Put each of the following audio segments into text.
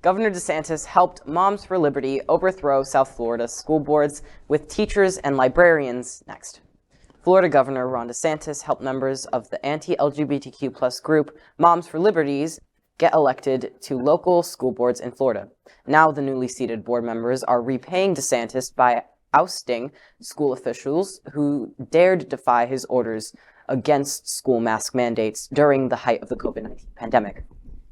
Governor DeSantis helped Moms for Liberty overthrow South Florida school boards with teachers and librarians next. Florida Governor Ron DeSantis helped members of the anti-LGBTQ+ group Moms for Liberties get elected to local school boards in Florida. Now the newly seated board members are repaying DeSantis by ousting school officials who dared defy his orders against school mask mandates during the height of the COVID-19 pandemic.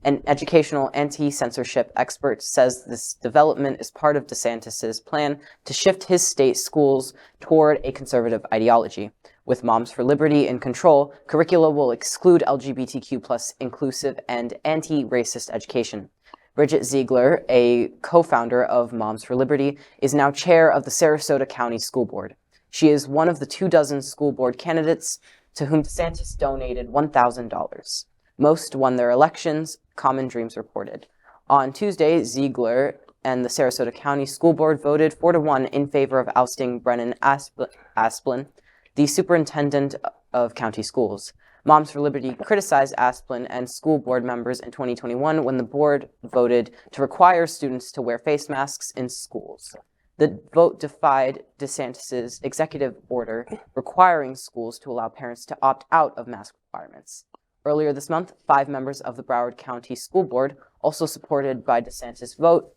An educational anti-censorship expert says this development is part of DeSantis's plan to shift his state schools toward a conservative ideology. With Moms for Liberty in control, curricula will exclude LGBTQ+ inclusive and anti-racist education. Bridget Ziegler, a co-founder of Moms for Liberty, is now chair of the Sarasota County School Board. She is one of the 24 school board candidates to whom DeSantis donated $1,000. Most won their elections, Common Dreams reported. On Tuesday, Ziegler and the Sarasota County School Board voted 4-1 in favor of ousting Brennan Asplen, the superintendent of county schools. Moms for Liberty criticized Asplen and school board members in 2021 when the board voted to require students to wear face masks in schools. The vote defied DeSantis' executive order requiring schools to allow parents to opt out of mask requirements. Earlier this month, 5 members of the Broward County School Board, also supported by DeSantis' vote,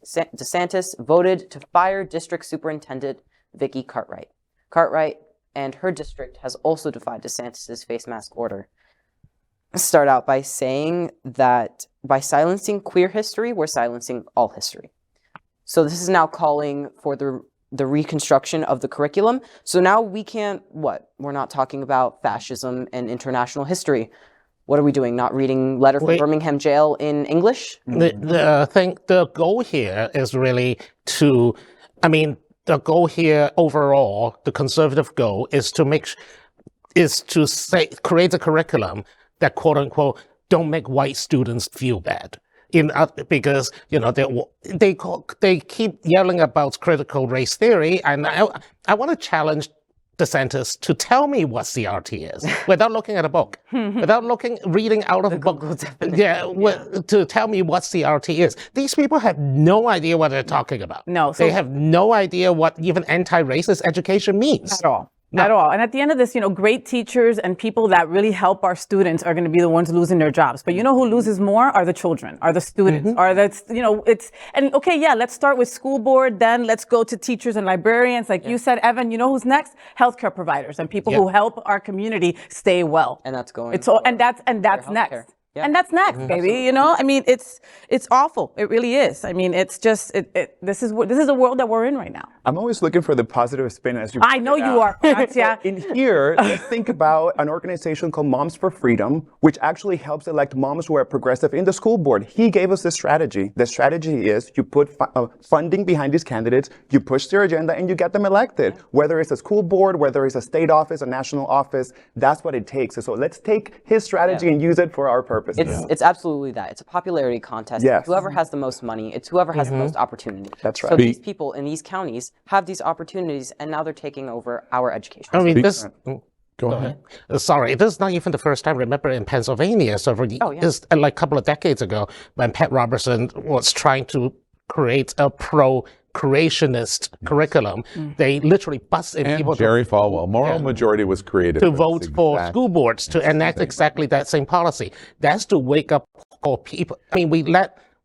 DeSantis voted to fire District Superintendent Vickie Cartwright. Cartwright and her district has also defied DeSantis' face mask order. Start out by saying that by silencing queer history, we're silencing all history. So this is now calling for the reconstruction of the curriculum. So now we can't, we're not talking about fascism and international history. What are we doing? Not reading Letter from Birmingham Jail in English? The goal here is really the goal here overall, the conservative goal is to create a curriculum that quote unquote don't make white students feel bad. Because they keep yelling about critical race theory, and I want to challenge DeSantis to tell me what CRT is without looking at a book, without reading out of a book. To tell me what CRT is. These people have no idea what they're talking about. No, they have no idea what even anti-racist education means at all. At all. And at the end of this, great teachers and people that really help our students are going to be the ones losing their jobs. But who loses more are the children, are the students, let's start with school board, then let's go to teachers and librarians. Like you said, Evan, who's next? Healthcare providers and people who help our community stay well. And that's going. It's all, and that's next. Yeah. And that's next, baby. It's awful. It really is. It's just this is the world that we're in right now. I'm always looking for the positive spin, as you. I know you are. Yeah. In here, let's think about an organization called Moms for Freedom, which actually helps elect moms who are progressive in the school board. He gave us this strategy. The strategy is you put funding behind these candidates, you push their agenda, and you get them elected. Whether it's a school board, whether it's a state office, a national office, that's what it takes. So let's take his strategy and use it for our purpose. It's absolutely that. It's a popularity contest. Yes. It's whoever has the most money. It's whoever has the most opportunity. That's right. So these people in these counties have these opportunities, and now they're taking over our education. Go ahead. Sorry, this is not even the first time. Remember in Pennsylvania, just like a couple of decades ago, when Pat Robertson was trying to create a pro-creationist curriculum, they literally busted people. Jerry Falwell, moral majority was created to vote for school boards to enact exactly that same policy. That's to wake up all people.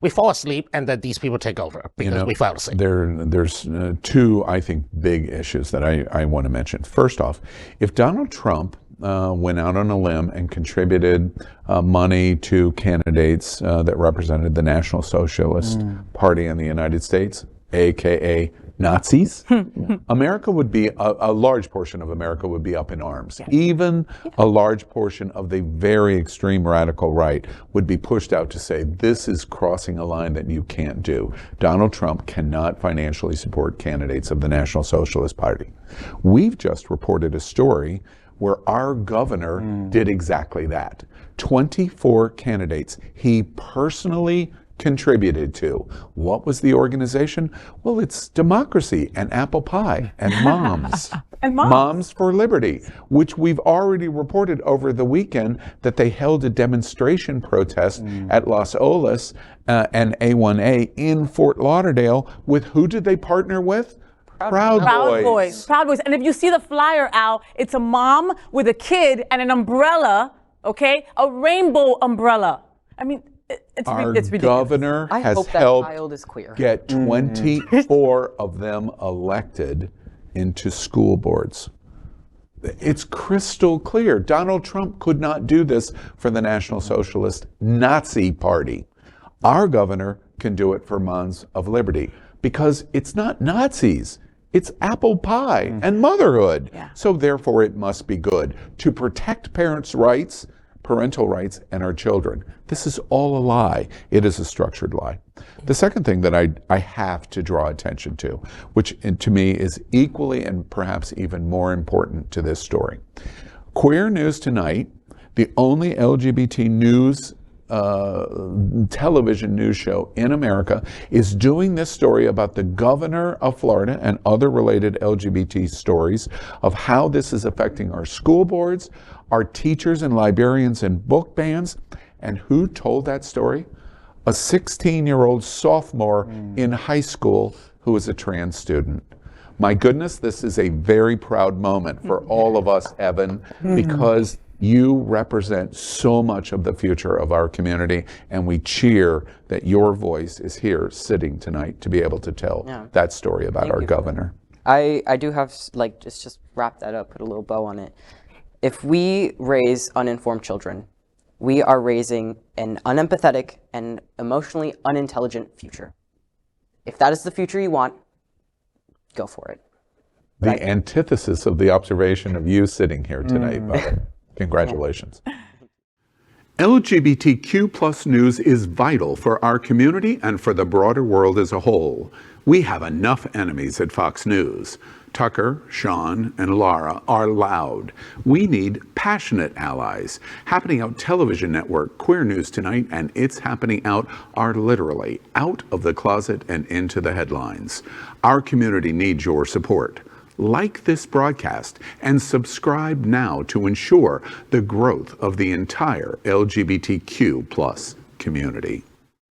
We fall asleep, and then these people take over because we fell asleep. There's two, I think, big issues that I want to mention. First off, if Donald Trump went out on a limb and contributed money to candidates that represented the National Socialist Party in the United States, aka Nazis, America would be, a large portion of America would be up in arms. Even a large portion of the very extreme radical right would be pushed out to say, this is crossing a line that you can't do. Donald Trump cannot financially support candidates of the National Socialist Party. We've just reported a story where our governor did exactly that. 24 candidates he personally contributed to. What was the organization? Well, it's Democracy and Apple Pie and Moms. And Moms for Liberty, which we've already reported over the weekend that they held a demonstration protest at Los Olas and A1A in Fort Lauderdale. With who did they partner with? Proud Boys. Proud Boys. And if you see the flyer, Al, it's a mom with a kid and an umbrella, okay? A rainbow umbrella. I mean, it's ridiculous. Governor I has hope that helped child is queer. get 24 of them elected into school boards. It's crystal clear. Donald Trump could not do this for the National Socialist Nazi Party. Our governor can do it for Moms of Liberty because it's not Nazis. It's apple pie and motherhood. Yeah. So therefore it must be good to protect parents' rights, parental rights, and our children. This is all a lie. It is a structured lie. The second thing that I have to draw attention to, which to me is equally and perhaps even more important to this story. Queer News Tonight, the only LGBT news television news show in America, is doing this story about the governor of Florida and other related LGBT stories of how this is affecting our school boards, our teachers and librarians and book bans. And who told that story? A 16-year-old sophomore in high school who is a trans student. My goodness, this is a very proud moment for all of us, Evan, because you represent so much of the future of our community, and we cheer that your voice is here sitting tonight to be able to tell that story about our governor. I do have, like, just wrap that up, put a little bow on it. If we raise uninformed children, we are raising an unempathetic and emotionally unintelligent future. If that is the future you want, go for it. The antithesis of the observation of you sitting here tonight, Bubba. Congratulations. LGBTQ plus news is vital for our community and for the broader world as a whole. We have enough enemies at Fox News. Tucker, Sean, and Laura are loud. We need passionate allies. Happening Out television network, Queer News Tonight, and It's Happening Out are literally out of the closet and into the headlines. Our community needs your support. Like this broadcast and subscribe now to ensure the growth of the entire LGBTQ plus community.